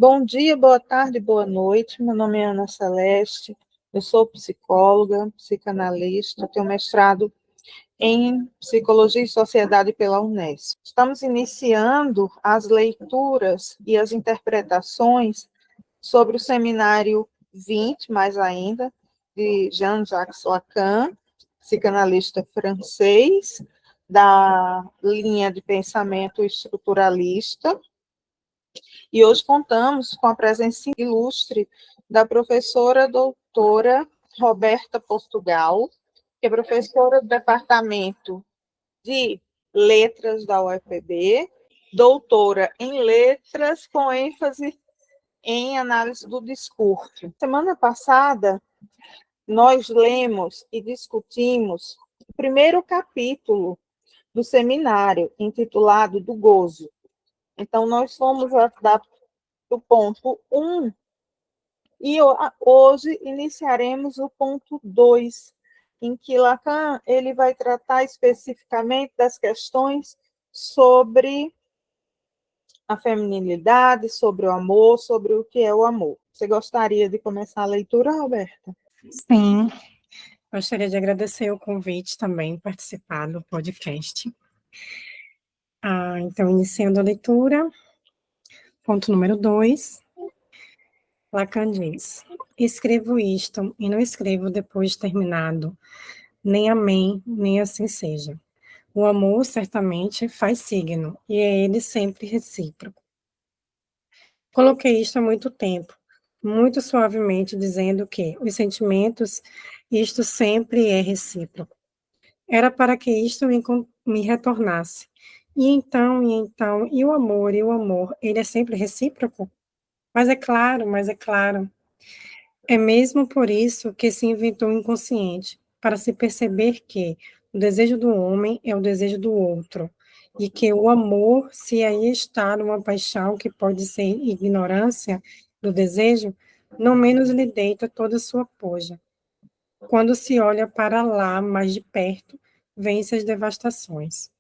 Bom dia, boa tarde, boa noite. Meu nome é Ana Celeste, eu sou psicóloga, psicanalista, tenho mestrado em Psicologia e Sociedade pela Unesp. Estamos iniciando as leituras e as interpretações sobre o seminário 20, mais ainda, de Jean-Jacques Lacan, psicanalista francês, da linha de pensamento estruturalista. E hoje contamos com a presença ilustre da professora doutora Roberta Portugal, que é professora do Departamento de Letras da UFPB, doutora em Letras com ênfase em análise do discurso. Semana passada, nós lemos e discutimos o primeiro capítulo do seminário, intitulado Do Gozo. Então, nós fomos do ponto 1, e hoje iniciaremos o ponto 2, em que Lacan ele vai tratar especificamente das questões sobre a feminilidade, sobre o amor, sobre o que é o amor. Você gostaria de começar a leitura, Roberta? Sim, gostaria de agradecer o convite também, participar do podcast. Então, iniciando a leitura, ponto número 2, Lacan diz: escrevo isto e não escrevo depois de terminado, nem amém, nem assim seja. O amor certamente faz signo, e é ele sempre recíproco. Coloquei isto há muito tempo, muito suavemente, dizendo que os sentimentos, isto sempre é recíproco. Era para que isto me retornasse. E o amor, ele é sempre recíproco? Mas é claro, mas é claro. É mesmo por isso que se inventou o inconsciente, para se perceber que o desejo do homem é o desejo do outro, e que o amor, se aí está numa paixão que pode ser ignorância do desejo, não menos lhe deita toda a sua poja. Quando se olha para lá mais de perto, vêm-se as devastações.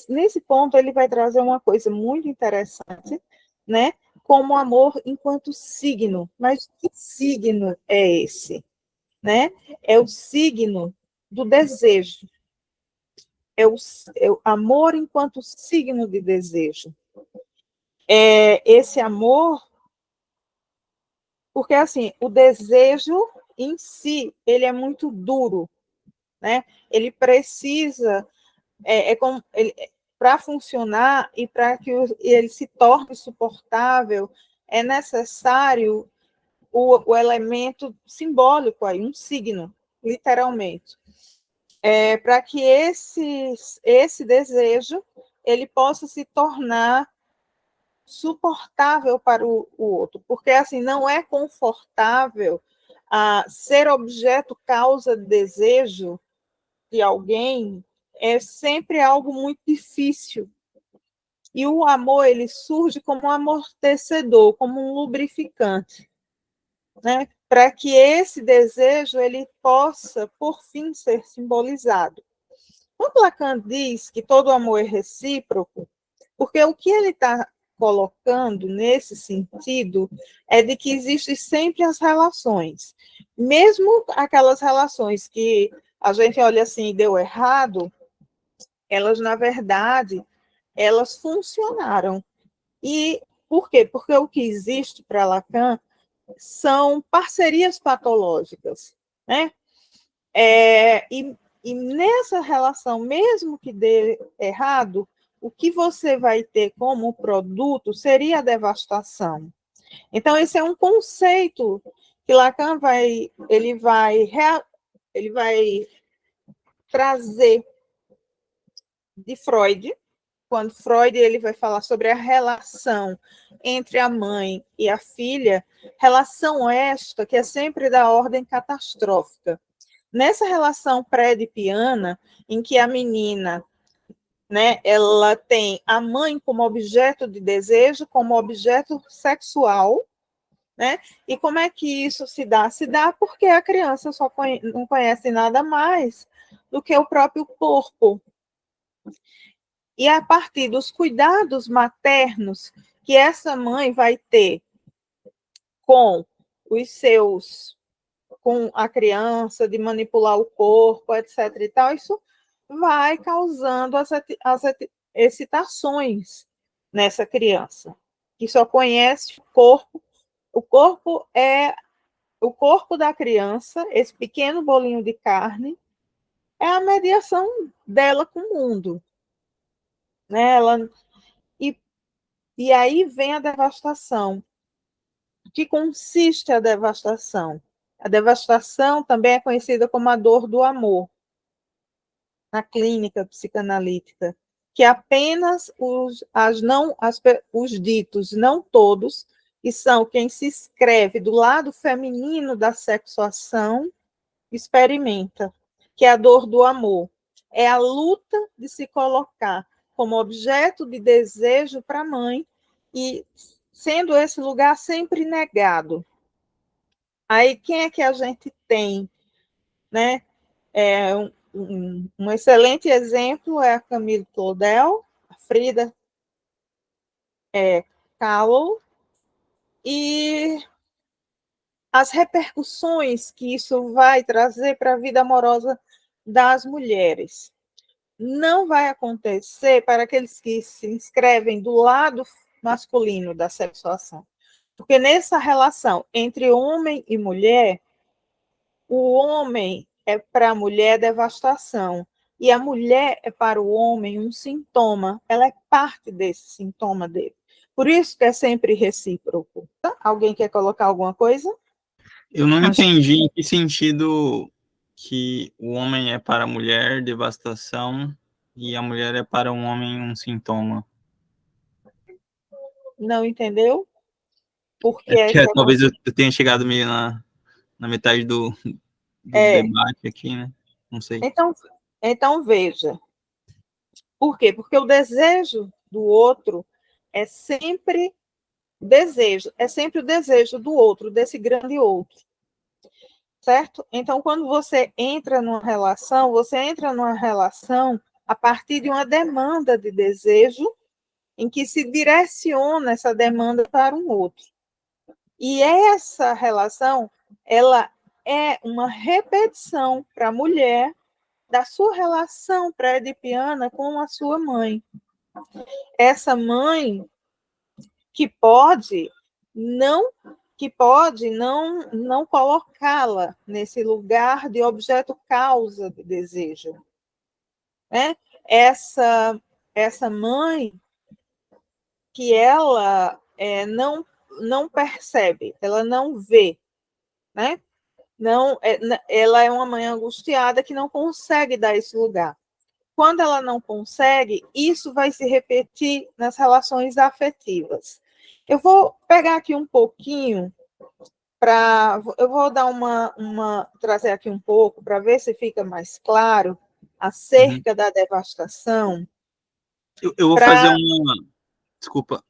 Nesse ponto, ele vai trazer uma coisa muito interessante, né? Como o amor enquanto signo. Mas que signo é esse? Né? É o signo do desejo. É o amor enquanto signo de desejo. Esse amor, porque assim, o desejo em si, ele é muito duro, né? Ele precisa, para funcionar e para que ele se torne suportável, é necessário o elemento simbólico aí, um signo, literalmente. Para que esse desejo ele possa se tornar suportável para o outro, porque assim não é confortável ser objeto causa de desejo de alguém, é sempre algo muito difícil. E o amor ele surge como um amortecedor, como um lubrificante, né? Para que esse desejo ele possa por fim ser simbolizado. Quando Lacan diz que todo amor é recíproco, porque o que ele está colocando nesse sentido é de que existem sempre as relações, mesmo aquelas relações que a gente olha assim e deu errado, elas na verdade elas funcionaram. E por quê? Porque o que existe para Lacan são parcerias patológicas, né? E nessa relação, mesmo que dê errado, o que você vai ter como produto seria a devastação. Então, esse é um conceito que Lacan ele vai trazer de Freud, quando Freud ele vai falar sobre a relação entre a mãe e a filha, relação esta que é sempre da ordem catastrófica. Nessa relação pré-edipiana, em que a menina, né, ela tem a mãe como objeto de desejo, como objeto sexual, né? E como é que isso se dá? Se dá porque a criança não conhece nada mais do que o próprio corpo. E a partir dos cuidados maternos que essa mãe vai ter com os seus, com a criança, de manipular o corpo, etc. e tal, isso vai causando as excitações nessa criança, que só conhece o corpo. O corpo da criança, esse pequeno bolinho de carne, é a mediação dela com o mundo. Né? E aí vem a devastação. O que consiste a devastação? A devastação também é conhecida como a dor do amor, na clínica psicanalítica, que apenas os ditos, não todos, que são quem se inscreve do lado feminino da sexuação, experimenta, que é a dor do amor. É a luta de se colocar como objeto de desejo para a mãe e sendo esse lugar sempre negado. Aí quem é que a gente tem, né? Um excelente exemplo é a Camille Claudel, a Frida Kahlo, e as repercussões que isso vai trazer para a vida amorosa das mulheres. Não vai acontecer para aqueles que se inscrevem do lado masculino da sexuação. Porque nessa relação entre homem e mulher, o homem é para a mulher devastação e a mulher é para o homem um sintoma, ela é parte desse sintoma dele. Por isso que é sempre recíproco. Alguém quer colocar alguma coisa? Eu não entendi em que sentido que o homem é para a mulher devastação e a mulher é para um homem um sintoma. Não entendeu? Porque talvez eu tenha chegado meio na metade do debate aqui, né? Não sei. Então veja. Por quê? Porque o desejo do outro é sempre o desejo do outro, desse grande outro. Certo? Então, quando você entra numa relação a partir de uma demanda de desejo em que se direciona essa demanda para um outro. E essa relação, ela é uma repetição para a mulher da sua relação pré-edipiana com a sua mãe. Essa mãe que pode não colocá-la nesse lugar de objeto causa de desejo, né? Essa mãe que ela não percebe, ela não vê, né? Não, ela é uma mãe angustiada que não consegue dar esse lugar. Quando ela não consegue, isso vai se repetir nas relações afetivas. Eu vou pegar aqui um pouquinho eu vou dar trazer aqui um pouco para ver se fica mais claro acerca da devastação. Eu vou fazer desculpa,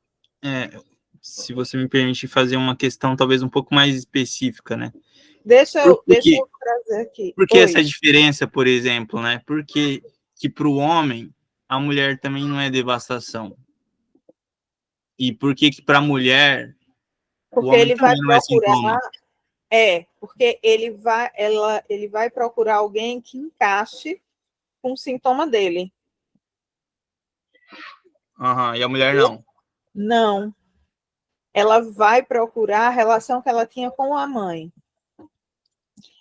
se você me permite fazer uma questão talvez um pouco mais específica, né? Deixa eu trazer aqui. Por que essa diferença, por exemplo, né? Porque que para o homem a mulher também não é devastação. E por que para a mulher porque o homem ele vai também não é sintoma? Porque ele vai procurar alguém que encaixe com o sintoma dele. E a mulher não? Não. Ela vai procurar a relação que ela tinha com a mãe.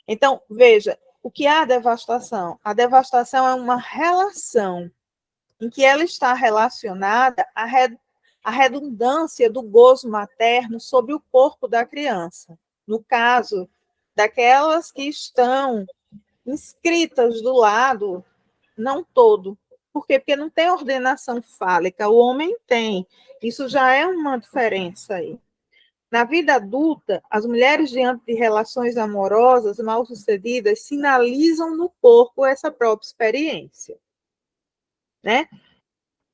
Então, veja, o que é a devastação? A devastação é uma relação em que ela está relacionada à redundância do gozo materno sobre o corpo da criança. No caso, daquelas que estão inscritas do lado, não todo. Por quê? Porque não tem ordenação fálica, o homem tem. Isso já é uma diferença aí. Na vida adulta, as mulheres, diante de relações amorosas mal-sucedidas, sinalizam no corpo essa própria experiência. Né?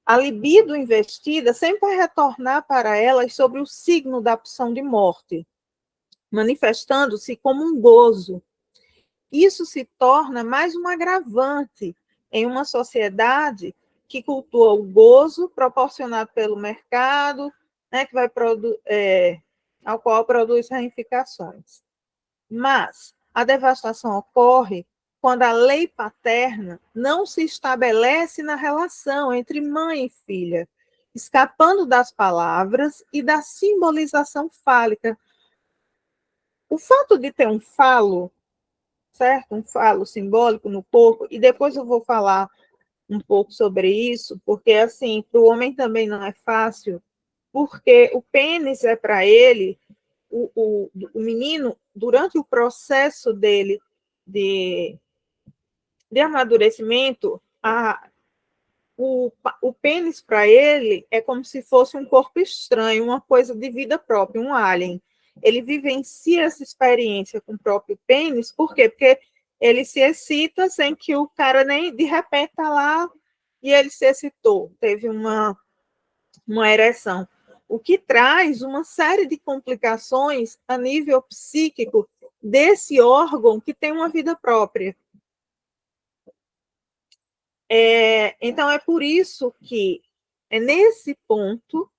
A libido investida sempre vai retornar para elas sobre o signo da opção de morte, manifestando-se como um gozo. Isso se torna mais um agravante em uma sociedade que cultua o gozo proporcionado pelo mercado, né, que vai ao qual produz ramificações. Mas a devastação ocorre quando a lei paterna não se estabelece na relação entre mãe e filha, escapando das palavras e da simbolização fálica. O fato de ter um falo, certo? Um falo simbólico no corpo, e depois eu vou falar um pouco sobre isso, porque assim, para o homem também não é fácil, porque o pênis é para ele, o menino, durante o processo dele de amadurecimento, o pênis para ele é como se fosse um corpo estranho, uma coisa de vida própria, um alien. Ele vivencia essa experiência com o próprio pênis, por quê? Porque ele se excita sem que o cara nem de repente está lá e ele se excitou, teve uma ereção. O que traz uma série de complicações a nível psíquico desse órgão que tem uma vida própria. Então, é por isso que é nesse ponto,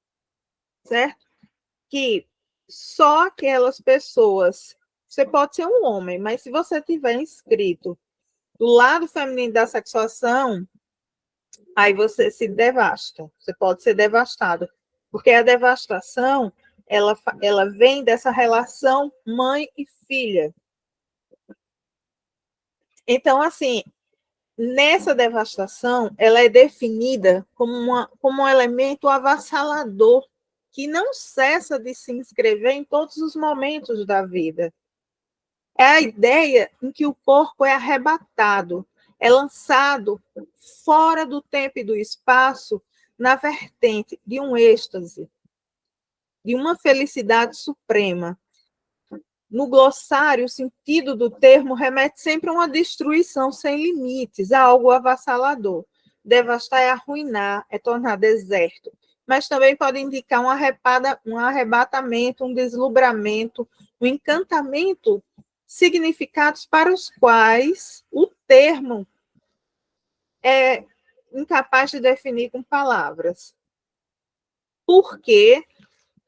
certo? Que só aquelas pessoas, você pode ser um homem, mas se você tiver inscrito do lado feminino da sexuação, aí você se devasta, você pode ser devastado, porque a devastação, ela vem dessa relação mãe e filha. Então, assim, nessa devastação, ela é definida como um elemento avassalador, que não cessa de se inscrever em todos os momentos da vida. É a ideia em que o corpo é arrebatado, é lançado fora do tempo e do espaço na vertente de um êxtase, de uma felicidade suprema. No glossário, o sentido do termo remete sempre a uma destruição sem limites, a algo avassalador. Devastar é arruinar, é tornar deserto, mas também pode indicar um arrebatamento, um deslumbramento, um encantamento, significados para os quais o termo é incapaz de definir com palavras. Porque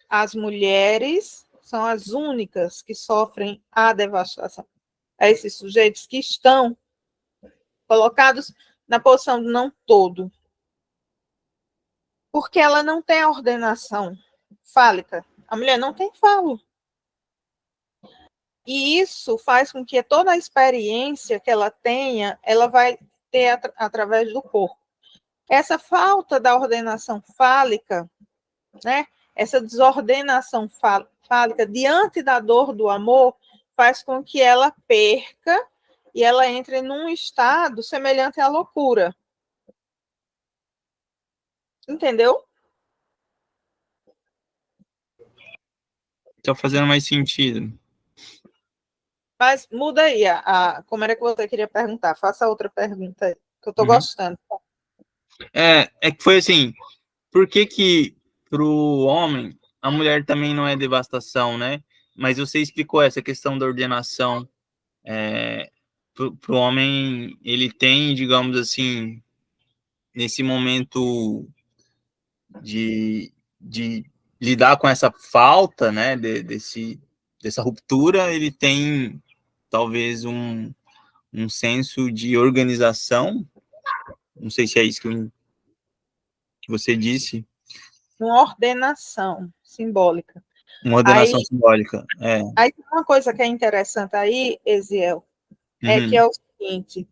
as mulheres são as únicas que sofrem a devastação. A esses sujeitos que estão colocados na posição do não todo. Porque ela não tem a ordenação fálica. A mulher não tem falo. E isso faz com que toda a experiência que ela tenha, ela vai ter através do corpo. Essa falta da ordenação fálica, né? Essa desordenação fálica diante da dor do amor faz com que ela perca e ela entre num estado semelhante à loucura. Entendeu? Tá fazendo mais sentido. Mas muda aí, como era que você queria perguntar? Faça outra pergunta aí, que eu estou Uhum. gostando. É que foi assim, por que pro homem a mulher também não é devastação, né? Mas você explicou essa questão da ordenação. Pro homem, ele tem, digamos assim, nesse momento de lidar com essa falta, né, dessa ruptura, ele tem talvez um senso de organização, não sei se é isso que você disse. Uma ordenação simbólica. Uma ordenação simbólica, Aí uma coisa que é interessante aí, Eziel, que Uhum. é o seguinte,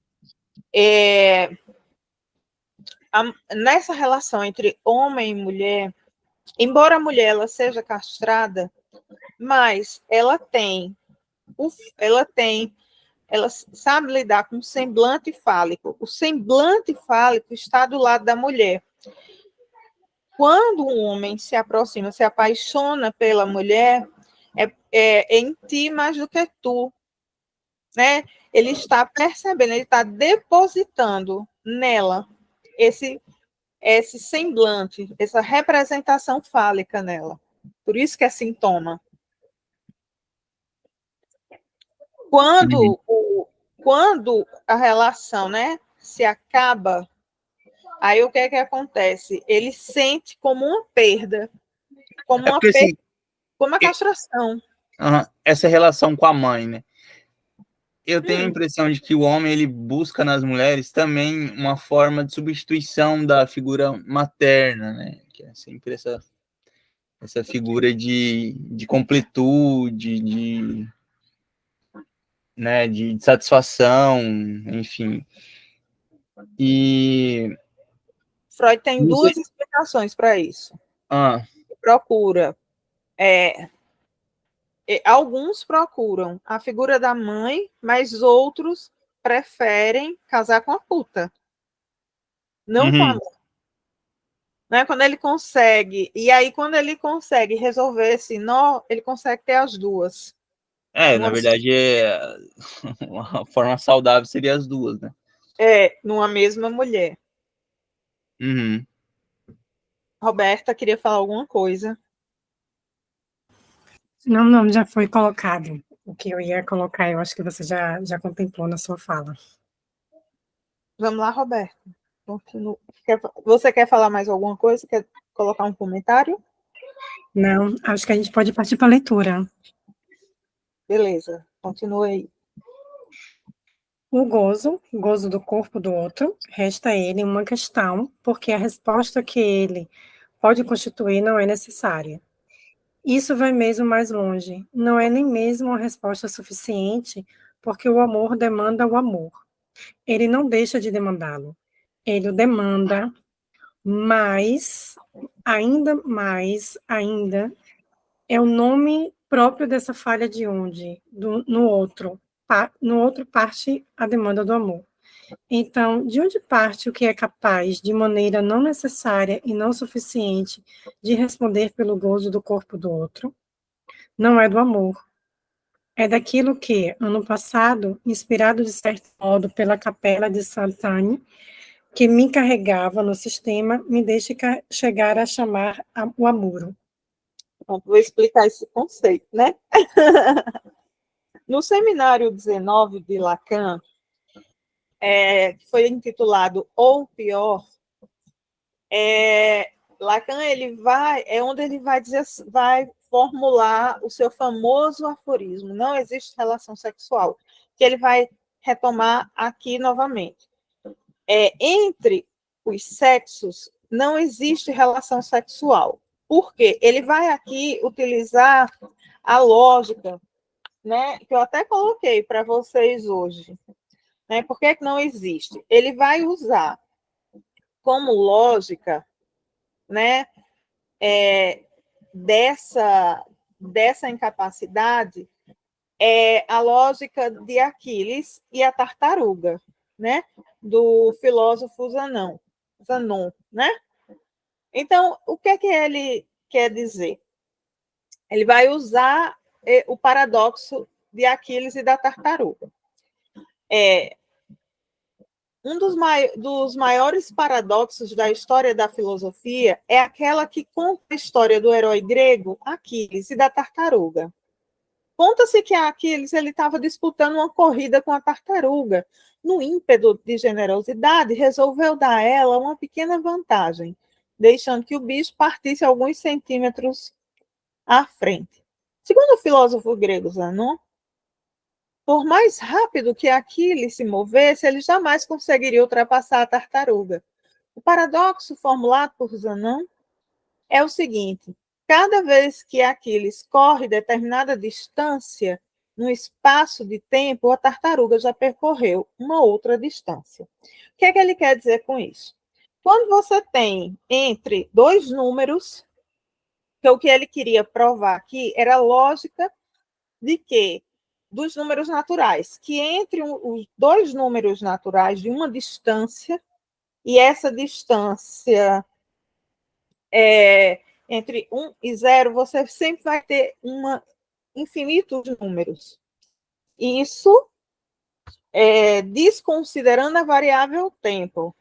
nessa relação entre homem e mulher, embora a mulher ela seja castrada, mas ela sabe lidar com o semblante fálico. O semblante fálico está do lado da mulher. Quando um homem se aproxima, se apaixona pela mulher, é em ti mais do que tu, né? Ele está percebendo, ele está depositando nela esse semblante, essa representação fálica nela. Por isso que é sintoma. Quando a relação, né, se acaba, Aí o que é que acontece? Ele sente como uma perda, como É uma porque, assim, perda, como a castração. essa relação com a mãe, né? Eu tenho a Hum, impressão de que o homem ele busca nas mulheres também uma forma de substituição da figura materna, né? Que é sempre essa figura de completude, né, de satisfação, enfim. E Freud tem você, duas explicações para isso. ah, Procura, alguns procuram a figura da mãe, mas outros preferem casar com a puta, não com a uhum. mãe. Né? Quando ele consegue, e aí quando ele consegue resolver esse nó, ele consegue ter as duas. Na verdade, uma forma saudável seria as duas, né? Numa mesma mulher. Uhum. Roberta queria falar alguma coisa. Não, não, já foi colocado. O que eu ia colocar, eu acho que você já contemplou na sua fala. Vamos lá, Roberta. Você quer falar mais alguma coisa? Quer colocar um comentário? Não, acho que a gente pode partir para a leitura. Beleza, continue aí. O gozo do corpo do outro, resta a ele uma questão, porque a resposta que ele pode constituir não é necessária. Isso vai mesmo mais longe. Não é nem mesmo uma resposta suficiente, porque o amor demanda o amor. Ele não deixa de demandá-lo. Ele o demanda, mas, ainda, é o nome próprio dessa falha de onde? No outro. No outro parte a demanda do amor. Então, de onde parte o que é capaz, de maneira não necessária e não suficiente, de responder pelo gozo do corpo do outro? Não é do amor. É daquilo que, ano passado, inspirado de certo modo pela capela de Saint-Anne, que me carregava no sistema, me deixe chegar a chamar o amor. Bom, vou explicar esse conceito, né? No seminário 19 de Lacan, que foi intitulado Ou Pior, Lacan onde ele vai dizer, vai formular o seu famoso aforismo: não existe relação sexual, que ele vai retomar aqui novamente. Entre os sexos não existe relação sexual. Por quê? Ele vai aqui utilizar a lógica, né, que eu até coloquei para vocês hoje. Né? Por que não existe? Ele vai usar como lógica, né, dessa incapacidade a lógica de Aquiles e a tartaruga, né, do filósofo Zanon, né? Então, o que é que ele quer dizer? Ele vai usar o paradoxo de Aquiles e da tartaruga. Um dos maiores paradoxos da história da filosofia é aquela que conta a história do herói grego Aquiles e da tartaruga. Conta-se que Aquiles estava disputando uma corrida com a tartaruga. No ímpeto de generosidade, resolveu dar a ela uma pequena vantagem, deixando que o bicho partisse alguns centímetros à frente. Segundo o filósofo grego Zanon, por mais rápido que Aquiles se movesse, ele jamais conseguiria ultrapassar a tartaruga. O paradoxo formulado por Zanon é o seguinte: cada vez que Aquiles corre determinada distância, no espaço de tempo, a tartaruga já percorreu uma outra distância. O que é que ele quer dizer com isso? Quando você tem entre dois números, que o que ele queria provar aqui era a lógica de que dos números naturais, que entre os dois números naturais de uma distância, e essa distância entre 1 e 0, você sempre vai ter infinitos números. Isso desconsiderando a variável tempo,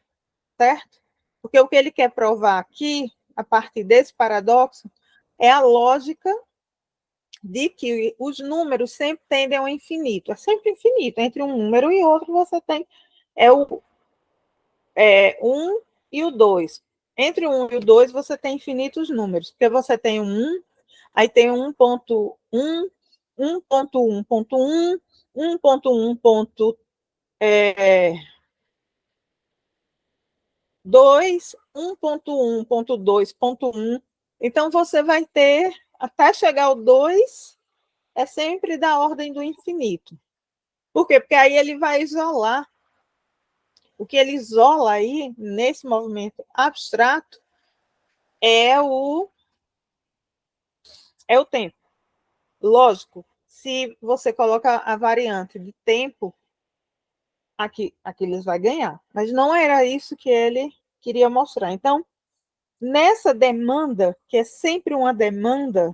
certo? Porque o que ele quer provar aqui, a partir desse paradoxo, é a lógica de que os números sempre tendem ao infinito. É sempre infinito. Entre um número e outro, você tem 1 e o 2. Entre o 1 e o 2, você tem infinitos números, porque você tem o 1, aí tem o 1.1, 1.1.1, 1.1.2, 1.1.2.1. Então, você vai ter, até chegar ao 2, é sempre da ordem do infinito. Por quê? Porque aí ele vai isolar. O que ele isola aí, nesse movimento abstrato, é o tempo. Lógico, se você coloca a variante de tempo, aqui eles vai ganhar. Mas não era isso que ele queria mostrar. Então, nessa demanda, que é sempre uma demanda,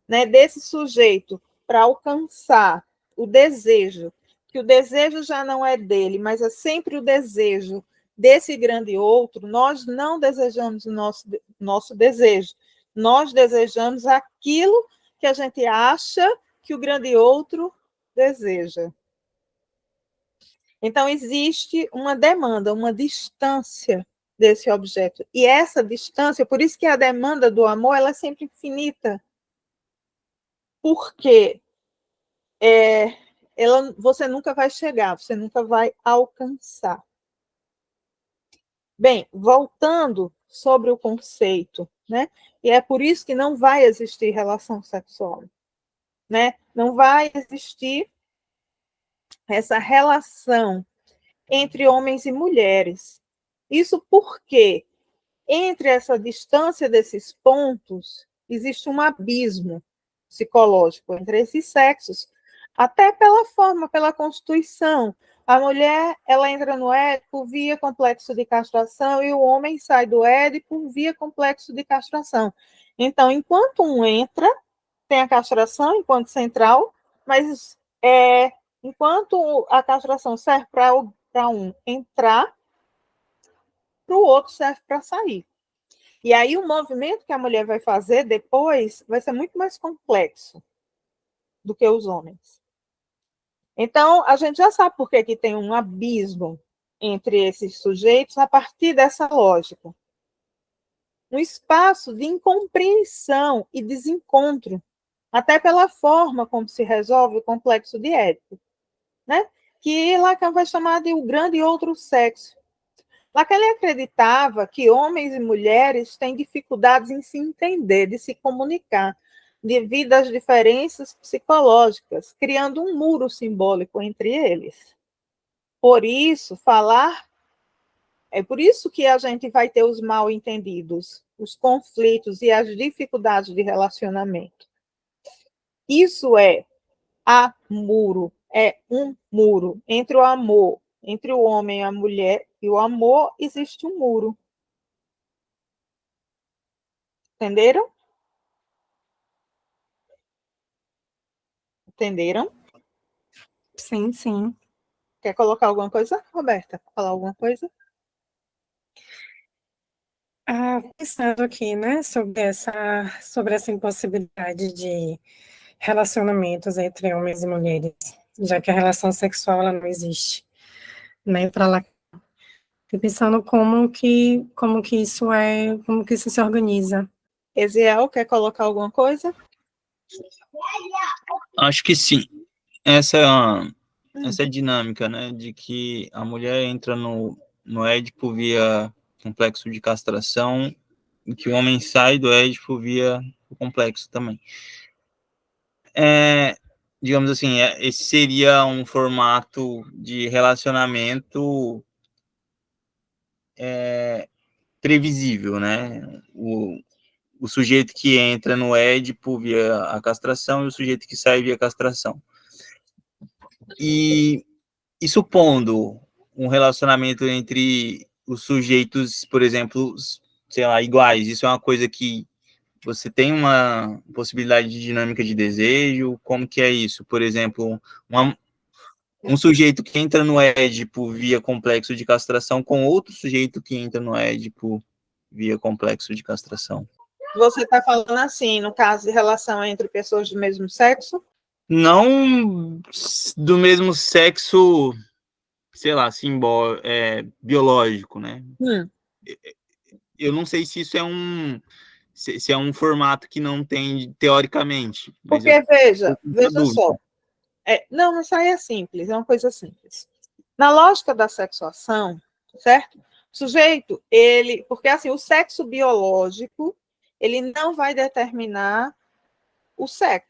né, desse sujeito para alcançar o desejo, que o desejo já não é dele, mas é sempre o desejo desse grande outro, nós não desejamos o nosso desejo, nós desejamos aquilo que a gente acha que o grande outro deseja. Então, existe uma demanda, uma distância desse objeto. E essa distância, por isso que a demanda do amor ela é sempre infinita. Porque você nunca vai chegar, você nunca vai alcançar. Bem, voltando sobre o conceito, né? E é por isso que não vai existir relação sexual, né? Não vai existir essa relação entre homens e mulheres. Isso porque entre essa distância desses pontos existe um abismo psicológico entre esses sexos, até pela forma, pela constituição. A mulher, ela entra no Édipo via complexo de castração e o homem sai do Édipo via complexo de castração. Então, enquanto um entra, tem a castração enquanto central, mas enquanto a castração serve para um entrar, para o outro serve para sair. E aí o movimento que a mulher vai fazer depois vai ser muito mais complexo do que os homens. Então, a gente já sabe por que tem um abismo entre esses sujeitos a partir dessa lógica. Um espaço de incompreensão e desencontro, até pela forma como se resolve o complexo de Édipo, né? Que Lacan vai chamar de o grande outro sexo. Lacan acreditava que homens e mulheres têm dificuldades em se entender, de se comunicar, devido às diferenças psicológicas, criando um muro simbólico entre eles. Por isso, é por isso que a gente vai ter os mal-entendidos, os conflitos e as dificuldades de relacionamento. Isso é um muro entre o amor, entre o homem e a mulher, e o amor existe um muro. Entenderam? Entenderam? Sim, sim. Quer colocar alguma coisa, Roberta? Falar alguma coisa? Pensando aqui, né, sobre essa impossibilidade de relacionamentos entre homens e mulheres, já que a relação sexual ela não existe, né, para lá. Fiquei pensando como que isso se organiza. Eziel, quer colocar alguma coisa? Acho que sim. Essa dinâmica, né, de que a mulher entra no Édipo via complexo de castração e que o homem sai do Édipo via o complexo também. Digamos assim, esse seria um formato de relacionamento previsível, né? O sujeito que entra no Édipo via a castração e o sujeito que sai via castração. E supondo um relacionamento entre os sujeitos, por exemplo, sei lá, iguais, isso é uma coisa que você tem uma possibilidade de dinâmica de desejo, como que é isso? Por exemplo, um sujeito que entra no Édipo via complexo de castração com outro sujeito que entra no Édipo via complexo de castração. Você está falando assim, no caso de relação entre pessoas do mesmo sexo? Não do mesmo sexo, sei lá, biológico, né? eu não sei se isso é se é um formato que não tem teoricamente, mas eu Porque, tô veja, com essa veja dúvida. só. Não, isso aí é simples, é uma coisa simples. Na lógica da sexuação, certo? O sujeito, porque assim, o sexo biológico, ele não vai determinar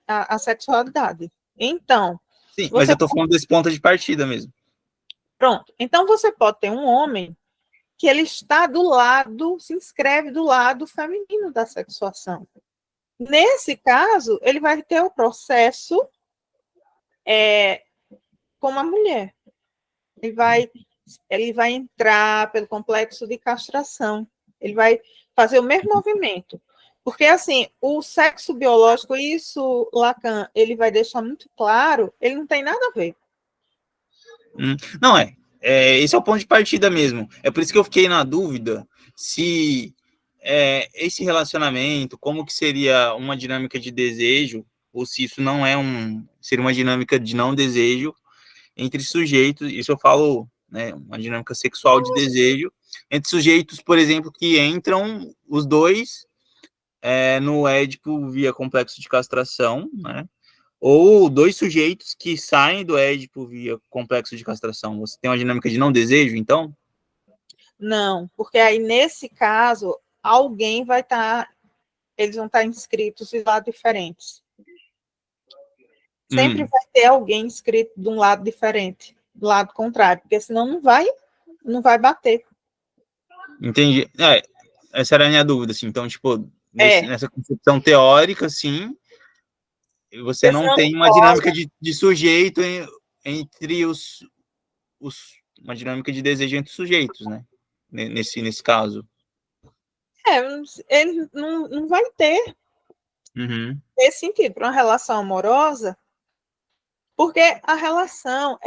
a sexualidade. Então, Sim, mas você, eu tô falando desse ponto de partida mesmo. pronto. Então, você pode ter um homem que ele está do lado, se inscreve do lado feminino da sexuação. Nesse caso, ele vai ter o processo como a mulher. Ele vai entrar pelo complexo de castração. Ele vai fazer o mesmo movimento. Porque, assim, o sexo biológico, isso, Lacan, ele vai deixar muito claro, ele não tem nada a ver. Não, esse é o ponto de partida mesmo. É por isso que eu fiquei na dúvida se esse relacionamento, como que seria uma dinâmica de desejo, ou se isso não seria uma dinâmica de não desejo entre sujeitos, isso eu falo, né, uma dinâmica sexual de desejo, entre sujeitos, por exemplo, que entram os dois no Édipo via complexo de castração, né, ou dois sujeitos que saem do Édipo via complexo de castração. Você tem uma dinâmica de não desejo, então? Não, porque aí, nesse caso, alguém vai estar, eles vão estar inscritos de lados diferentes. Sempre vai ter alguém inscrito de um lado diferente, do lado contrário, porque senão não vai bater. Entendi. Essa era a minha dúvida, assim. Então, tipo, É, nessa concepção teórica, sim, você porque não senão não tem uma dinâmica cola. de sujeito entre uma dinâmica de desejo entre sujeitos, né? Nesse caso. Ele não vai ter Uhum. esse sentido para uma relação amorosa, porque a relação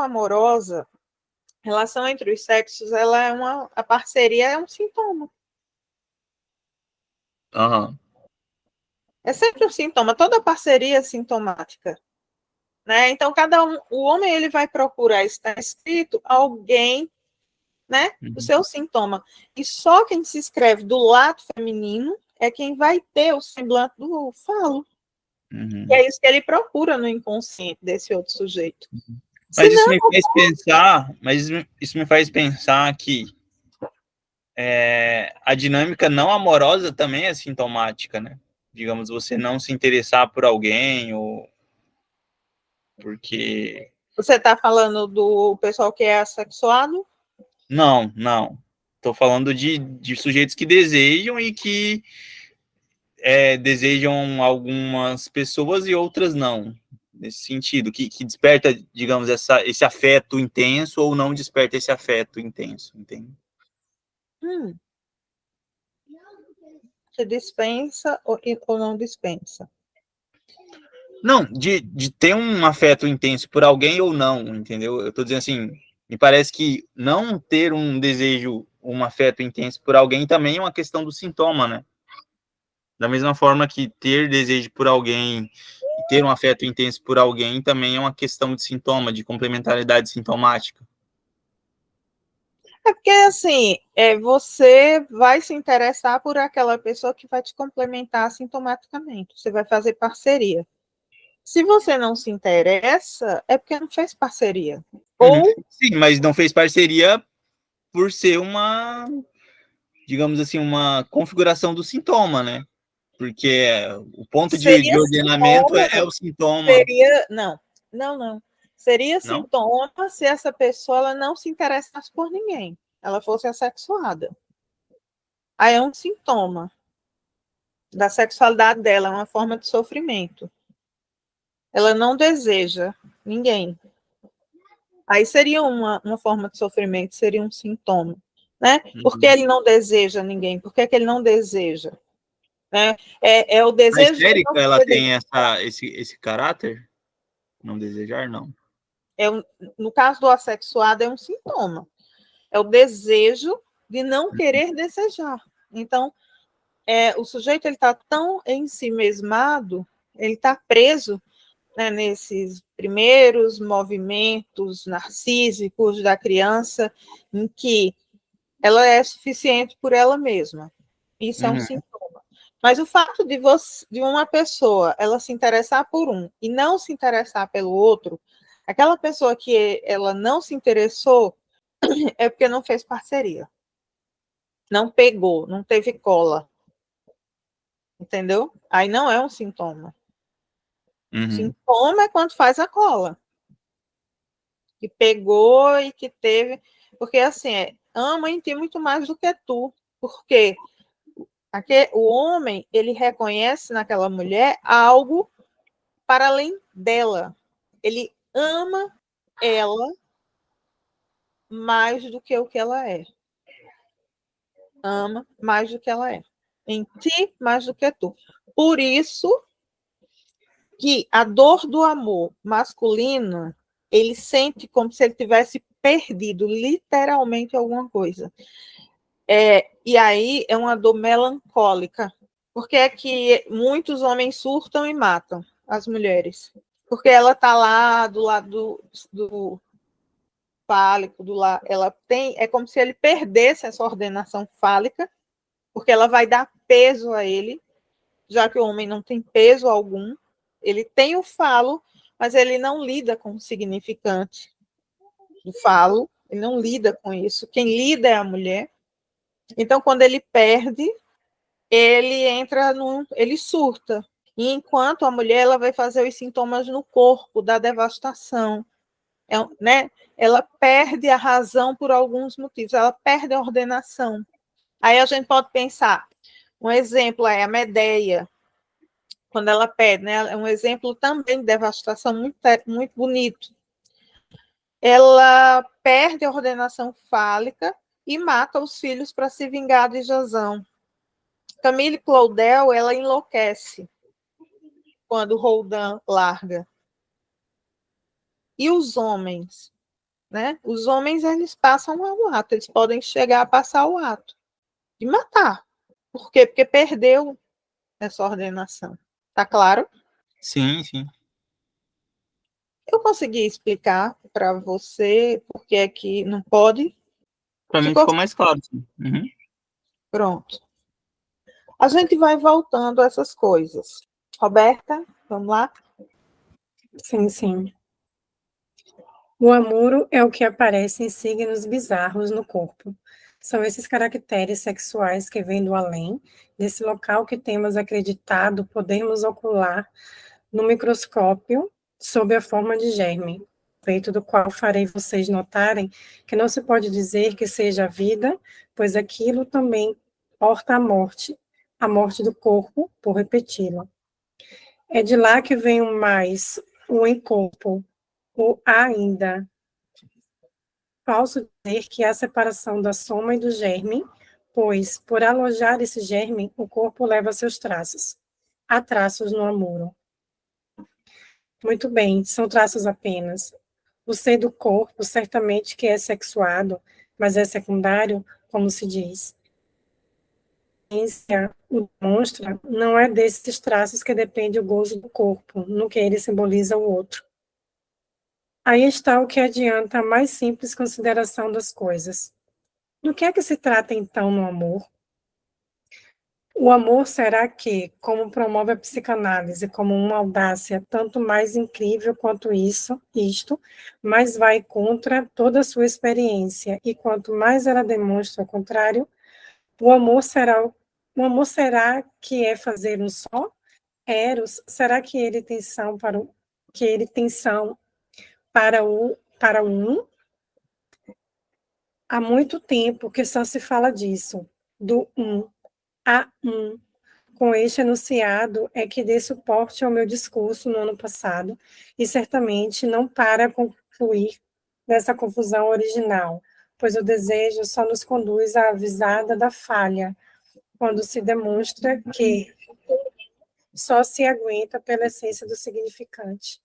amorosa, relação entre os sexos, a parceria é um sintoma. Aham. É sempre um sintoma, toda parceria é sintomática, né? Então o homem ele vai procurar estar escrito alguém, né, o Uhum. seu sintoma. E só quem se inscreve do lado feminino é quem vai ter o semblante do falo. Que Uhum. é isso que ele procura no inconsciente desse outro sujeito. Mas isso Senão, me faz pensar, isso me faz pensar que a dinâmica não amorosa também é sintomática, né? Digamos, você não se interessar por alguém, ou porque. você está falando do pessoal que é assexuado? Não, não. Estou falando de sujeitos que desejam e que desejam algumas pessoas e outras não. Nesse sentido, que desperta, digamos, esse afeto intenso ou não desperta esse afeto intenso, entende? Você dispensa ou não dispensa? Não, de ter um afeto intenso por alguém ou não, entendeu? Eu tô dizendo assim, me parece que não ter um desejo, um afeto intenso por alguém também é uma questão do sintoma, né? Da mesma forma que ter desejo por alguém e ter um afeto intenso por alguém também é uma questão de sintoma, de complementaridade sintomática. É porque, assim, você vai se interessar por aquela pessoa que vai te complementar sintomaticamente. Você vai fazer parceria. Se você não se interessa, é porque não fez parceria. Uhum. Ou Sim, mas não fez parceria por ser digamos assim, uma configuração do sintoma, né? Porque o ponto de seria ordenamento sintoma, é o sintoma, não. Seria não? sintoma se essa pessoa ela não se interessasse por ninguém. Ela fosse assexuada. Aí é um sintoma da sexualidade dela, é uma forma de sofrimento. Ela não deseja ninguém. Aí seria uma forma de sofrimento, seria um sintoma. Né? Por que Uhum. ele não deseja ninguém? Por que ele não deseja? Né? É o A desejo de não histérica, ela poder. tem esse caráter? Não desejar, não. No caso do assexuado, é um sintoma. É o desejo de não querer desejar. Então, o sujeito ele está tão em si mesmado, ele está preso, né, nesses primeiros movimentos narcísicos da criança, em que ela é suficiente por ela mesma. Isso é um Uhum. sintoma. Mas o fato de uma pessoa ela se interessar por um e não se interessar pelo outro, aquela pessoa que ela não se interessou é porque não fez parceria. Não pegou, não teve cola. Entendeu? Aí não é um sintoma. Uhum. Sintoma é quando faz a cola. Que pegou e que teve. Porque assim, ama em ti muito mais do que tu. Porque o homem, ele reconhece naquela mulher algo para além dela. Ele ama ela mais do que o que ela é. Ama mais do que ela é. Em ti, mais do que tu. Por isso que a dor do amor masculino, ele sente como se ele tivesse perdido literalmente alguma coisa. E aí é uma dor melancólica. Porque é que muitos homens surtam e matam as mulheres. Porque ela está lá do lado do fálico, ela tem, é como se ele perdesse essa ordenação fálica, porque ela vai dar peso a ele, já que o homem não tem peso algum. Ele tem o falo, mas ele não lida com o significante do falo, ele não lida com isso. Quem lida é a mulher. Então, quando ele perde, ele surta. E enquanto a mulher ela vai fazer os sintomas no corpo da devastação, né? Ela perde a razão por alguns motivos, ela perde a ordenação. Aí a gente pode pensar, um exemplo é a Medeia, quando ela perde, né? É um exemplo também de devastação muito, muito bonito. Ela perde a ordenação fálica e mata os filhos para se vingar de Jasão. Camille Claudel, ela enlouquece quando Roldan larga. E os homens, né? Os homens, eles passam ao ato, eles podem chegar a passar o ato de matar. Por quê? Porque perdeu essa ordenação. Tá claro? Sim, sim. Eu consegui explicar para você porque é que não pode. Para mim Ficou ficou mais claro. Sim. Uhum. pronto. A gente vai voltando a essas coisas. Roberta, vamos lá? Sim, sim. O amuro é o que aparece em signos bizarros no corpo. São esses caracteres sexuais que vêm do além, desse local que temos acreditado podermos ocular no microscópio sob a forma de germe, feito do qual farei vocês notarem que não se pode dizer que seja a vida, pois aquilo também porta a morte do corpo, por repeti-la. É de lá que vem o mais, o em corpo, o ainda. Falso dizer que há separação da soma e do germe, pois, por alojar esse germe, o corpo leva seus traços. Há traços no amor. Muito bem, são traços apenas. O ser do corpo, certamente que é sexuado, mas é secundário, como se diz. A ciência o demonstra, não é desses traços que depende o gozo do corpo, no que ele simboliza o outro. Aí está o que adianta a mais simples consideração das coisas. Do que é que se trata, então, no amor? O amor será que, como promove a psicanálise como uma audácia tanto mais incrível quanto isto, mais vai contra toda a sua experiência, e quanto mais ela demonstra o contrário, o amor será que é fazer um só? Eros, será que ele tem são que ele tem são para o um? Há muito tempo que só se fala disso, do um a um. Com este enunciado é que dei suporte ao meu discurso no ano passado, e certamente não para concluir dessa confusão original, pois o desejo só nos conduz à avisada da falha, quando se demonstra que só se aguenta pela essência do significante.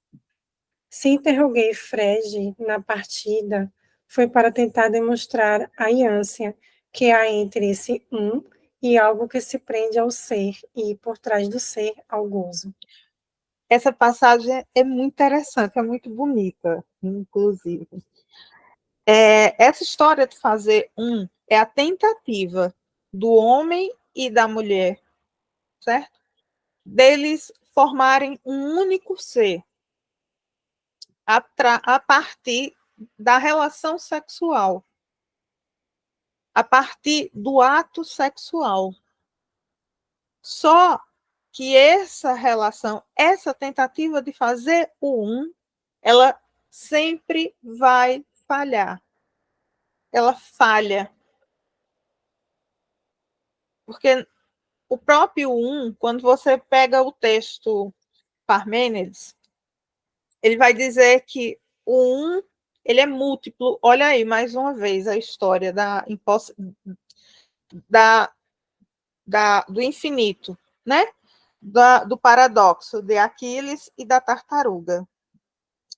Se interroguei Frege na partida, foi para tentar demonstrar a ânsia que há entre esse um e algo que se prende ao ser, e por trás do ser, ao gozo. Essa passagem é muito interessante, é muito bonita, inclusive. Essa história de fazer é a tentativa do homem e da mulher, certo? Deles formarem um único ser a partir da relação sexual, a partir do ato sexual. Só que essa relação, essa tentativa de fazer ela sempre vai falhar. Ela falha. Porque o próprio quando você pega o texto Parmênides, ele vai dizer que o ele é múltiplo. Olha aí, mais uma vez, a história do infinito, né? Do paradoxo de Aquiles e da tartaruga.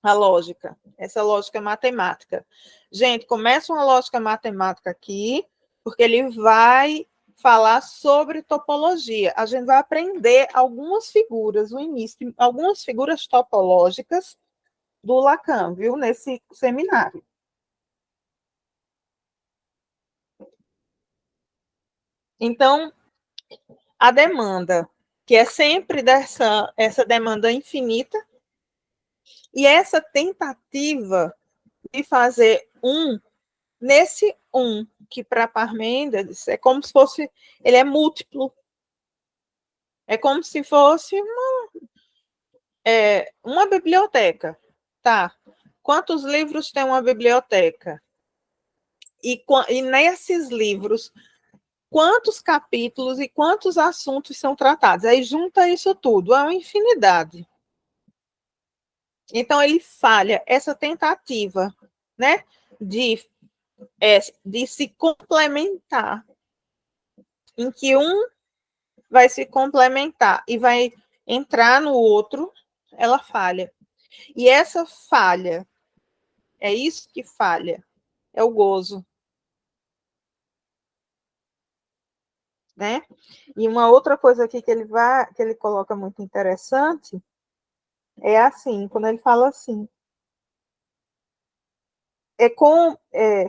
A lógica, essa lógica matemática. Gente, começa uma lógica matemática aqui, porque ele vai falar sobre topologia. A gente vai aprender algumas figuras, o início, algumas figuras topológicas do Lacan, viu, nesse seminário. Então, a demanda, que é sempre essa demanda infinita, e essa tentativa de fazer nesse que para Parmênides é como se fosse, ele é múltiplo. É como se fosse uma biblioteca. Tá. Quantos livros tem uma biblioteca? E nesses livros, quantos capítulos e quantos assuntos são tratados? Aí junta isso tudo, é uma infinidade. Então, ele falha essa tentativa, né, de se complementar, em que vai se complementar e vai entrar no outro, ela falha. E essa falha, é isso que falha, é o gozo. Né? E uma outra coisa aqui que ele coloca muito interessante é assim, quando ele fala assim,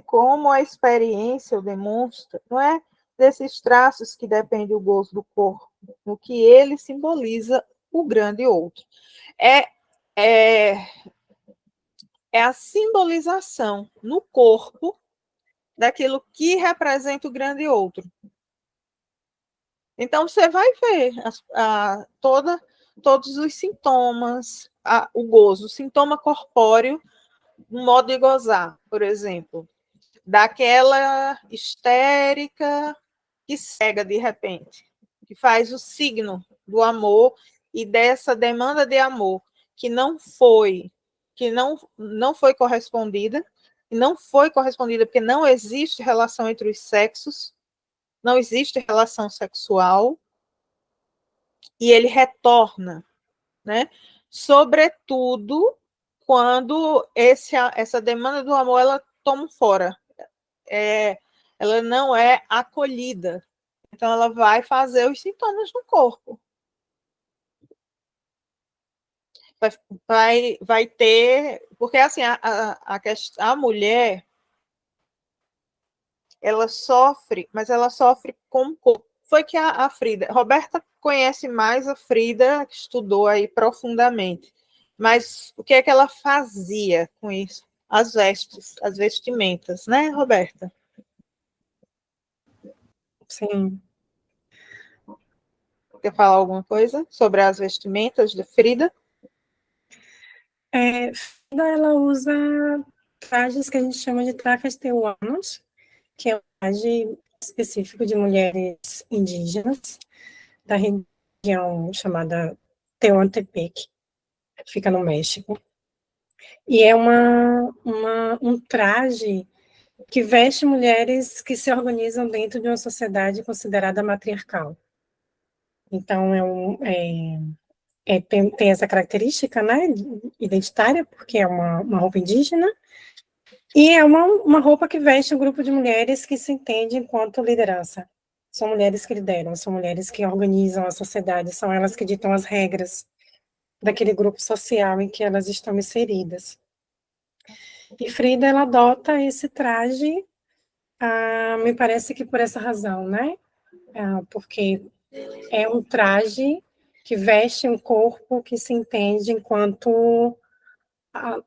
como a experiência o demonstra, não é desses traços que depende o gozo do corpo, no que ele simboliza o grande outro. É, é, é a simbolização no corpo daquilo que representa o grande outro. Então, você vai ver todos os sintomas, o gozo, o sintoma corpóreo, um modo de gozar, por exemplo, daquela histérica que cega de repente, que faz o signo do amor e dessa demanda de amor que não foi correspondida, e não foi correspondida porque não existe relação entre os sexos, não existe relação sexual, e ele retorna, né? Sobretudo quando essa demanda do amor ela toma fora, ela não é acolhida, então ela vai fazer os sintomas no corpo. Vai ter, porque assim a mulher ela sofre, mas ela sofre com o corpo. Foi que a Frida, Roberta conhece mais a Frida, que estudou aí profundamente. Mas o que é que ela fazia com isso? As vestes, as vestimentas, né, Roberta? Sim. Quer falar alguma coisa sobre as vestimentas de Frida? Frida, ela usa trajes que a gente chama de trajes tehuanos, que é um traje específico de mulheres indígenas da região chamada Tehuantepec, que fica no México. E é um traje que veste mulheres que se organizam dentro de uma sociedade considerada matriarcal. Então, tem essa característica, né, identitária, porque é uma roupa indígena, e é uma roupa que veste um grupo de mulheres que se entende enquanto liderança. São mulheres que lideram, são mulheres que organizam a sociedade, são elas que ditam as regras daquele grupo social em que elas estão inseridas. E Frida, ela adota esse traje, me parece que por essa razão, né? Porque é um traje que veste um corpo que se entende enquanto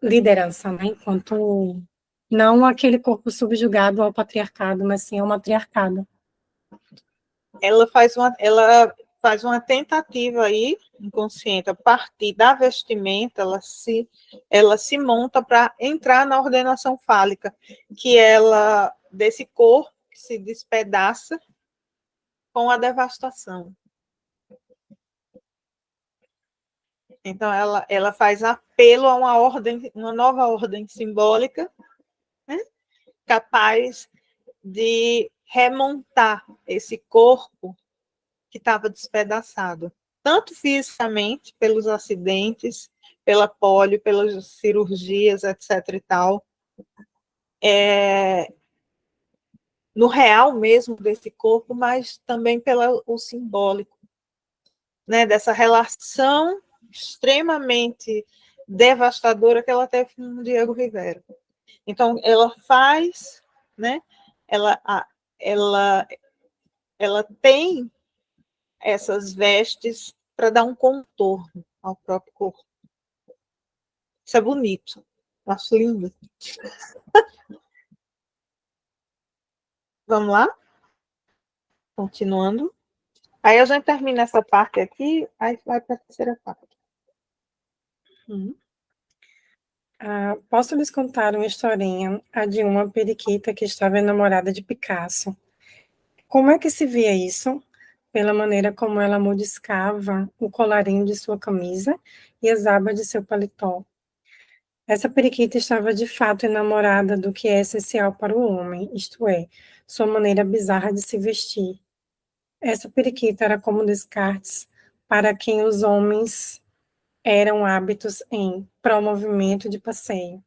liderança, né? Enquanto não aquele corpo subjugado ao patriarcado, mas sim ao matriarcado. Ela faz uma tentativa aí, inconsciente, a partir da vestimenta, ela se monta para entrar na ordenação fálica, que ela, desse corpo que se despedaça com a devastação. Então, ela faz apelo a uma nova ordem simbólica, né, capaz de remontar esse corpo que estava despedaçado, tanto fisicamente, pelos acidentes, pela polio, pelas cirurgias, etc. e tal, no real mesmo desse corpo, mas também pelo simbólico, né, dessa relação extremamente devastadora que ela teve com o Diego Rivera. Então, ela faz, né, ela, ela, ela tem essas vestes para dar um contorno ao próprio corpo. Isso é bonito. Acho lindo. Vamos lá? Continuando. Aí a gente termina essa parte aqui, aí vai para a terceira parte. Posso lhes contar uma historinha, a de uma periquita que estava enamorada de Picasso. Como é que se via isso? Pela maneira como ela mordiscava o colarinho de sua camisa e as abas de seu paletó. Essa periquita estava de fato enamorada do que é essencial para o homem, isto é, sua maneira bizarra de se vestir. Essa periquita era como Descartes, para quem os homens eram hábitos em promovimento de passeio.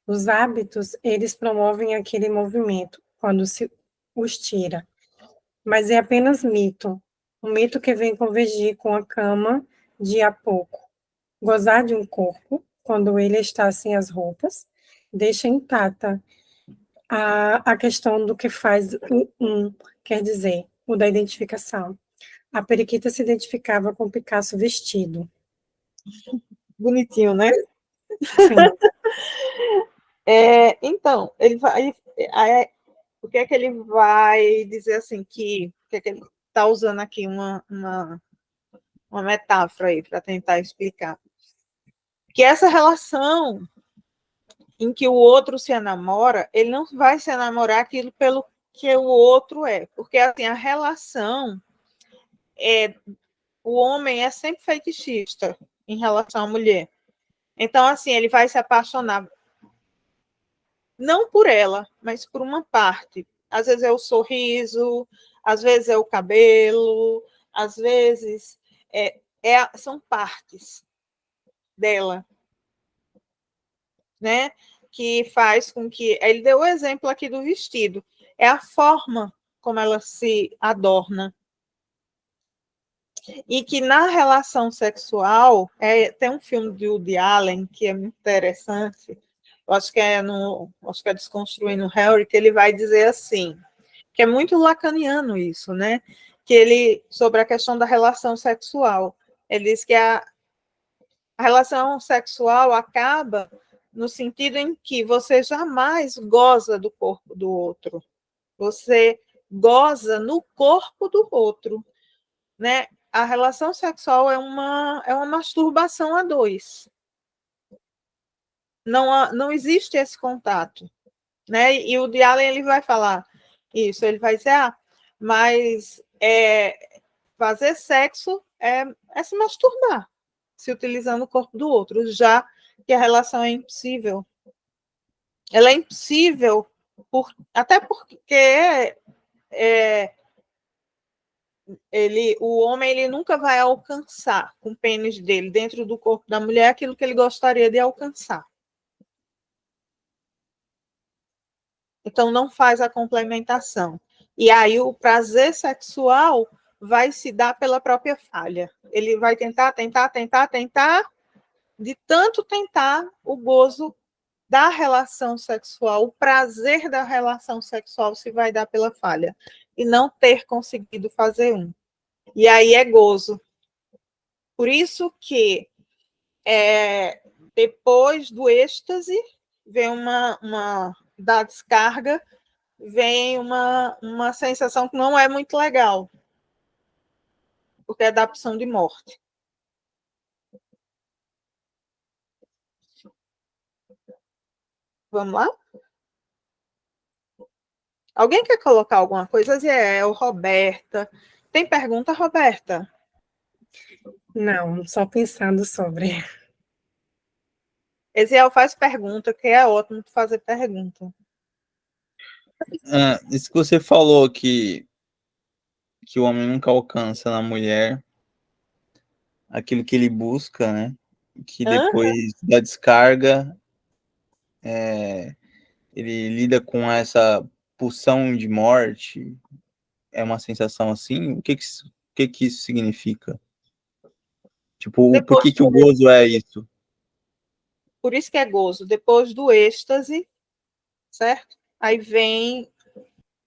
Os hábitos, eles promovem aquele movimento quando se os tira. Mas é apenas mito. Um mito que vem convergir com a cama de a pouco. Gozar de um corpo, quando ele está sem as roupas, deixa intacta a questão do que faz quer dizer, o da identificação. A periquita se identificava com Picasso vestido. Bonitinho, né? Sim. Então, ele vai. O que é que ele vai dizer assim? O que é que ele está usando aqui uma metáfora aí para tentar explicar? Que essa relação em que o outro se enamora, ele não vai se enamorar aquilo pelo que o outro é, porque assim, a relação o homem é sempre fetichista em relação à mulher. Então, assim, ele vai se apaixonar não por ela, mas por uma parte. Às vezes é o sorriso, às vezes é o cabelo, às vezes são partes dela, né? Que faz com que. Ele deu o exemplo aqui do vestido. É a forma como ela se adorna. E que na relação sexual, tem um filme de Woody Allen que é muito interessante, acho que é Desconstruindo Harry, que ele vai dizer assim, que é muito lacaniano isso, né? Que ele, sobre a questão da relação sexual, ele diz que a relação sexual acaba no sentido em que você jamais goza do corpo do outro, você goza no corpo do outro, né? A relação sexual é uma masturbação a dois. Não existe esse contato, né? E o Woody Allen ele vai falar isso, ele vai dizer, mas fazer sexo é se masturbar, se utilizando o corpo do outro, já que a relação é impossível. Ela é impossível até porque o homem ele nunca vai alcançar com o pênis dele dentro do corpo da mulher aquilo que ele gostaria de alcançar. Então não faz a complementação. E aí o prazer sexual vai se dar pela própria falha. Ele vai tentar, de tanto tentar, o gozo da relação sexual, o prazer da relação sexual se vai dar pela falha e não ter conseguido fazer um. E aí é gozo. Por isso que depois do êxtase vem da descarga, vem uma sensação que não é muito legal, porque é da opção de morte. Vamos lá? Alguém quer colocar alguma coisa? Ziel, Roberta. Tem pergunta, Roberta? Não, só pensando sobre. Eziel faz pergunta, que é ótimo fazer pergunta. Isso que você falou que o homem nunca alcança na mulher aquilo que ele busca, né? Que depois da descarga ele lida com essa pulsão de morte. É uma sensação assim? O que que isso significa? Tipo, por Depois que que o gozo é isso? Por isso que é gozo. Depois do êxtase, certo? Aí vem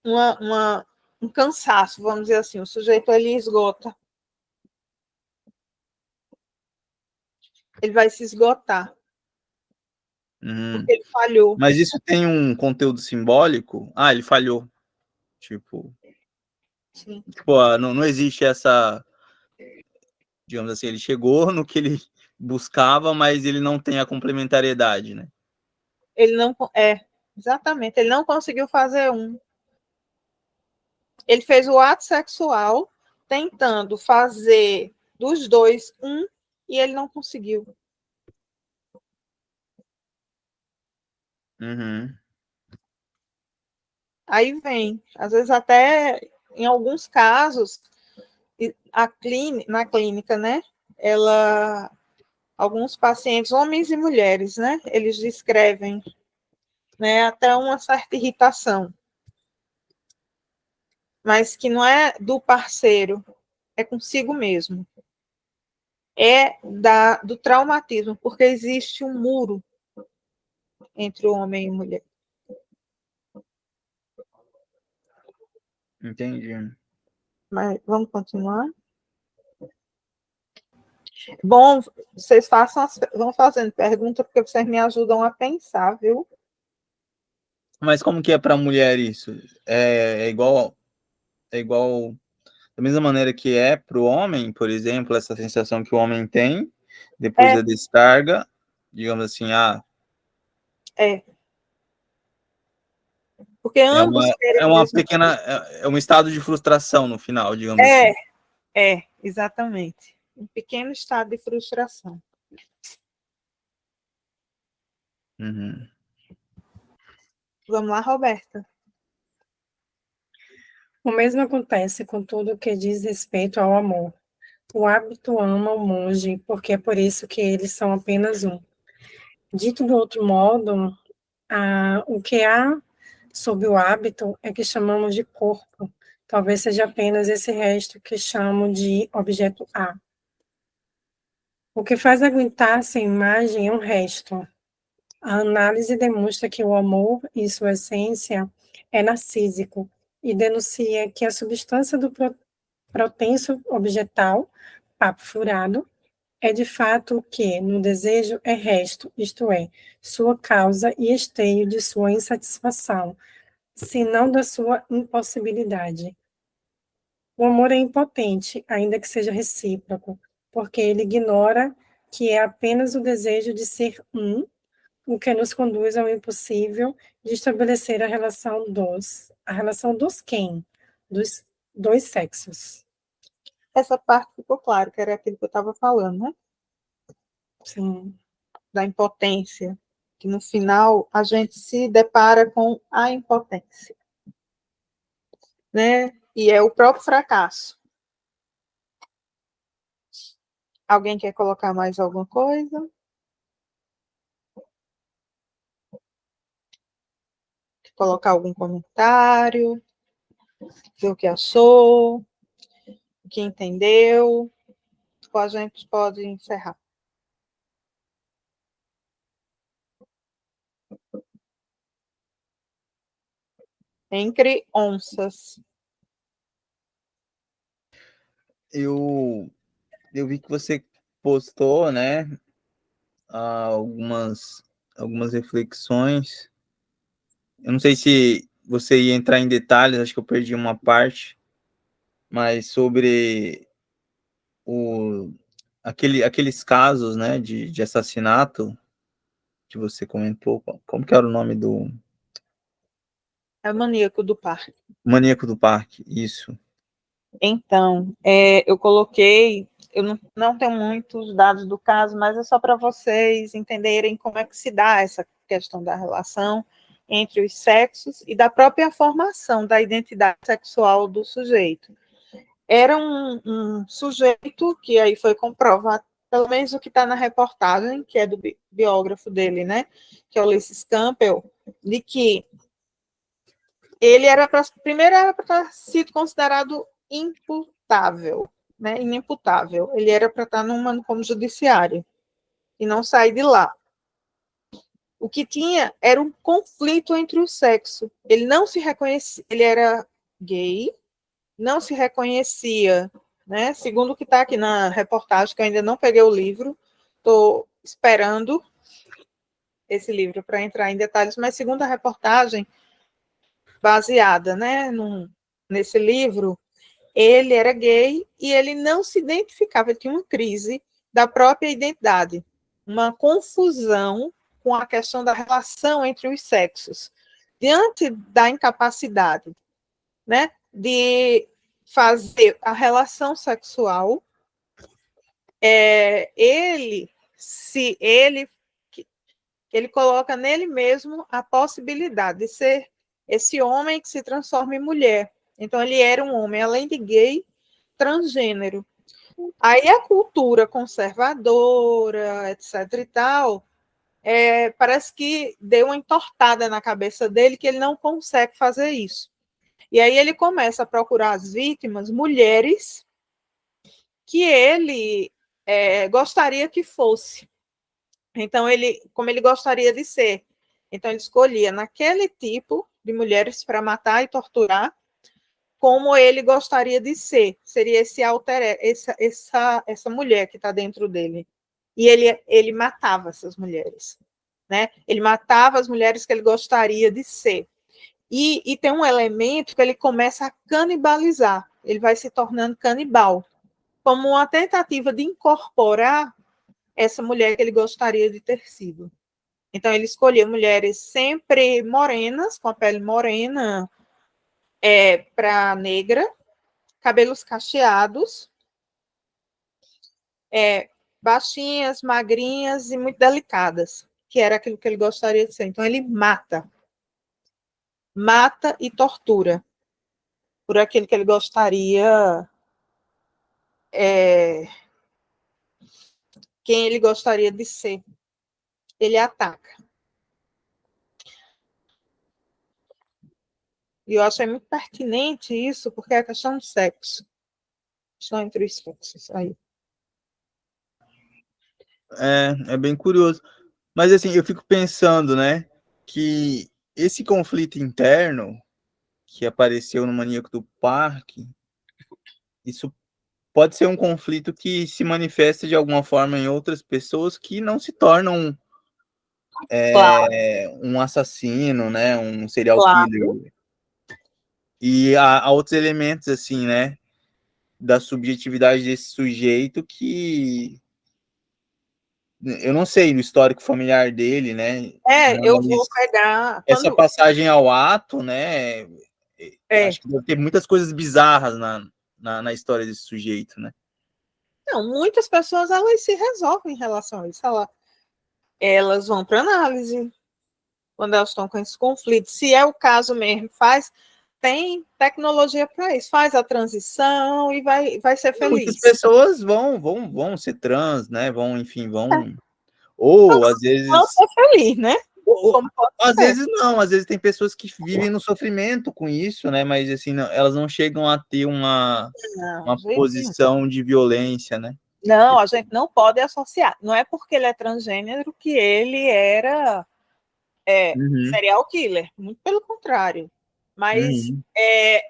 um cansaço, vamos dizer assim. O sujeito ele esgota. Ele vai se esgotar, porque ele falhou. Mas isso tem um conteúdo simbólico? Ah, ele falhou. Tipo, Sim. não existe essa, digamos assim, ele chegou no que ele buscava, mas ele não tem a complementariedade, né? Ele não exatamente, ele não conseguiu fazer um. Ele fez o ato sexual tentando fazer dos dois um e ele não conseguiu. Uhum. Aí vem, às vezes até em alguns casos, na clínica, né? Alguns pacientes, homens e mulheres, né? Eles descrevem, né? Até uma certa irritação, mas que não é do parceiro, é consigo mesmo. É do traumatismo, porque existe um muro entre o homem e a mulher. Entendi. Mas vamos continuar? Bom, vocês vão fazendo pergunta, porque vocês me ajudam a pensar, viu? Mas como que é para a mulher isso? É igual da mesma maneira que é para o homem, por exemplo, essa sensação que o homem tem depois da descarga, digamos assim, É. Porque é ambos uma, querem é a uma mesma pequena, é um estado de frustração no final, digamos coisa. assim. Exatamente. Um pequeno estado de frustração. Uhum. Vamos lá, Roberta. O mesmo acontece com tudo que diz respeito ao amor. O hábito ama o monge, porque é por isso que eles são apenas um. Dito de outro modo, o que há sob o hábito é que chamamos de corpo. Talvez seja apenas esse resto que chamo de objeto A. O que faz aguentar essa imagem é um resto. A análise demonstra que o amor, em sua essência, é narcísico e denuncia que a substância do protenso objetal, papo furado, é de fato o que, no desejo, é resto, isto é, sua causa e esteio de sua insatisfação, se não da sua impossibilidade. O amor é impotente, ainda que seja recíproco, porque ele ignora que é apenas o desejo de ser um, o que nos conduz ao impossível de estabelecer a relação dos quem? Dos dois sexos. Essa parte ficou claro, que era aquilo que eu estava falando, né? Sim. Da impotência. Que no final a gente se depara com a impotência. Né? E é o próprio fracasso. Alguém quer colocar mais alguma coisa? Colocar algum comentário? Ver o que achou? O que entendeu? Ou a gente pode encerrar. entre onças. Eu vi que você postou, né, algumas reflexões. Eu não sei se você ia entrar em detalhes, acho que eu perdi uma parte, mas sobre aqueles casos, né, de assassinato que você comentou. Como que era o nome do É o maníaco do parque. Maníaco do Parque? Isso. Então, eu coloquei, eu não tenho muitos dados do caso, mas é só para vocês entenderem como é que se dá essa questão da relação entre os sexos e da própria formação da identidade sexual do sujeito. Era um sujeito que aí foi comprovado, pelo menos o que está na reportagem, que é do biógrafo dele, né, que é o Ulysses Campbell, de que ele primeiro era para ter sido considerado imputável, né, inimputável. Ele era para estar num manicômio judiciário e não sair de lá. O que tinha era um conflito entre o sexo. Ele não se reconhecia, ele era gay, não se reconhecia, né? Segundo o que está aqui na reportagem, que eu ainda não peguei o livro, estou esperando esse livro para entrar em detalhes, mas segundo a reportagem, baseada, né, nesse livro, ele era gay e ele não se identificava, ele tinha uma crise da própria identidade, uma confusão com a questão da relação entre os sexos. Diante da incapacidade, né, de fazer a relação sexual, ele coloca nele mesmo a possibilidade de ser esse homem que se transforma em mulher. Então, ele era um homem, além de gay, transgênero. Aí a cultura conservadora, etc. e tal, parece que deu uma entortada na cabeça dele que ele não consegue fazer isso. E aí ele começa a procurar as vítimas, mulheres, que ele gostaria que fosse. Então, como ele gostaria de ser. Então, ele escolhia naquele tipo de mulheres para matar e torturar, como ele gostaria de ser. Seria essa mulher que está dentro dele. E ele matava essas mulheres. Né? Ele matava as mulheres que ele gostaria de ser. E tem um elemento que ele começa a canibalizar. Ele vai se tornando canibal, como uma tentativa de incorporar essa mulher que ele gostaria de ter sido. Então, ele escolhia mulheres sempre morenas, com a pele morena, para negra, cabelos cacheados, baixinhas, magrinhas e muito delicadas, que era aquilo que ele gostaria de ser. Então, ele mata e tortura por aquilo que ele gostaria, quem ele gostaria de ser. Ele ataca. E eu achei muito pertinente isso, porque é a questão do sexo. A questão entre os sexos. Aí. É bem curioso. Mas, assim, eu fico pensando, né, que esse conflito interno que apareceu no Maníaco do Parque, isso pode ser um conflito que se manifesta de alguma forma em outras pessoas que não se tornam um assassino, né, um serial killer. E há outros elementos, assim, né, da subjetividade desse sujeito que eu não sei no histórico familiar dele, né? Eu vou pegar. Essa passagem ao ato, né? Acho que deve ter muitas coisas bizarras na história desse sujeito, né? Não, muitas pessoas elas se resolvem em relação a isso. Elas vão para análise quando elas estão com esse conflito. Se é o caso mesmo, tem tecnologia para isso, faz a transição e vai ser feliz. Muitas pessoas vão ser trans, né? Ou às vezes. Vão ser feliz, né? Às vezes não, às vezes tem pessoas que vivem no sofrimento com isso, né? Mas assim, elas não chegam a ter uma posição de violência, né? Não, a gente não pode associar. Não é porque ele é transgênero que ele era serial killer. Muito pelo contrário. Mas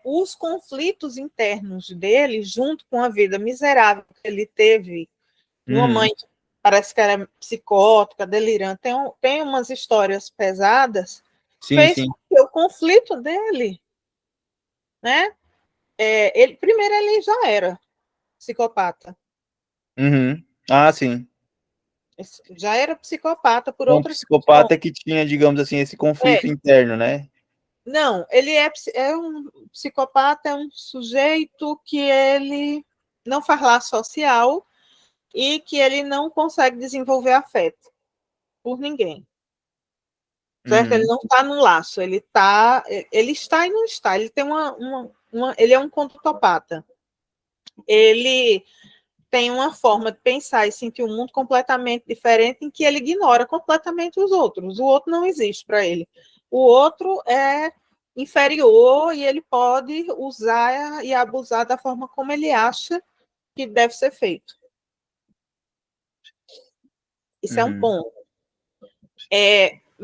os conflitos internos dele, junto com a vida miserável que ele teve, uma mãe que parece que era psicótica, delirante, tem umas histórias pesadas, Sim, fez sim. com que o conflito dele, né? Primeiro, ele já era psicopata. Ah, sim. Já era psicopata por Um outras psicopata questões. que tinha, digamos assim, esse conflito interno, né? Não, ele é um psicopata, é um sujeito que ele não faz laço social e que ele não consegue desenvolver afeto por ninguém. Certo? Ele não está no laço, ele está e não está. Ele tem ele é um contopata. Ele tem uma forma de pensar e sentir o mundo completamente diferente, em que ele ignora completamente os outros. O outro não existe para ele. O outro é inferior e ele pode usar e abusar da forma como ele acha que deve ser feito. Isso é um ponto.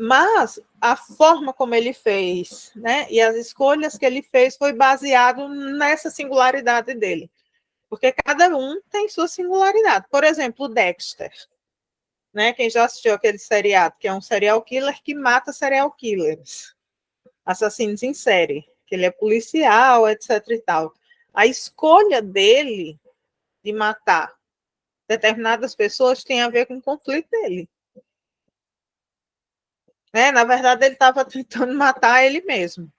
Mas a forma como ele fez, né, e as escolhas que ele fez foi baseado nessa singularidade dele. Porque cada um tem sua singularidade. Por exemplo, o Dexter. Né? Quem já assistiu aquele seriado, que é um serial killer que mata serial killers, assassinos em série, que ele é policial, etc. e tal. A escolha dele de matar determinadas pessoas tem a ver com o conflito dele. Né? Na verdade, ele estava tentando matar ele mesmo.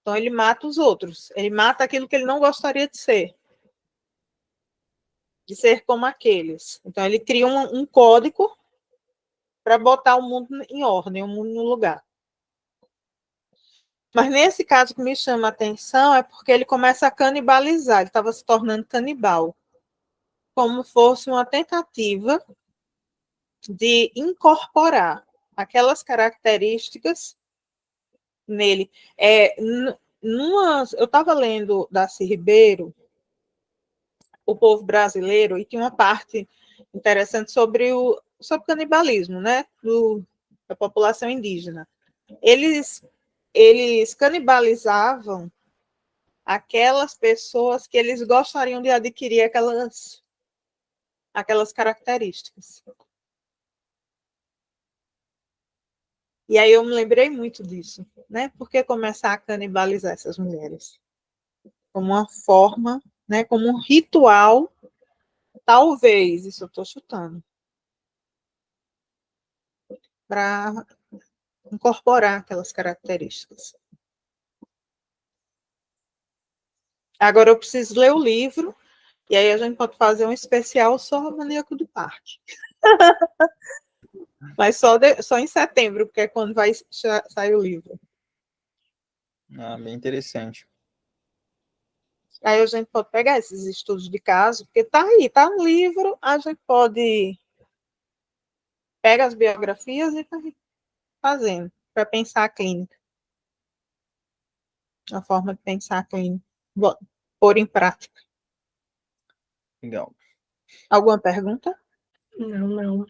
Então, ele mata os outros. Ele mata aquilo que ele não gostaria de ser como aqueles. Então, ele cria um código para botar o mundo em ordem, o mundo no lugar. Mas nesse caso que me chama a atenção é porque ele começa a canibalizar, ele estava se tornando canibal, como fosse uma tentativa de incorporar aquelas características nele. Eu estava lendo Darcy Ribeiro, O Povo Brasileiro, e tinha uma parte interessante sobre o canibalismo, né, da população indígena. Eles canibalizavam aquelas pessoas que eles gostariam de adquirir aquelas características. E aí eu me lembrei muito disso, né? Por que começar a canibalizar essas mulheres? Como uma forma, né? Como um ritual, talvez, isso eu estou chutando, para incorporar aquelas características. Agora eu preciso ler o livro, e aí a gente pode fazer um especial só o Maníaco do Parque. Mas só em setembro, porque é quando vai sair o livro. Ah, bem interessante. Aí a gente pode pegar esses estudos de caso, porque está aí, está no livro, a gente pode pegar as biografias e tá fazendo, para pensar a clínica. A forma de pensar a clínica. Pôr em prática. Legal. Alguma pergunta? Não.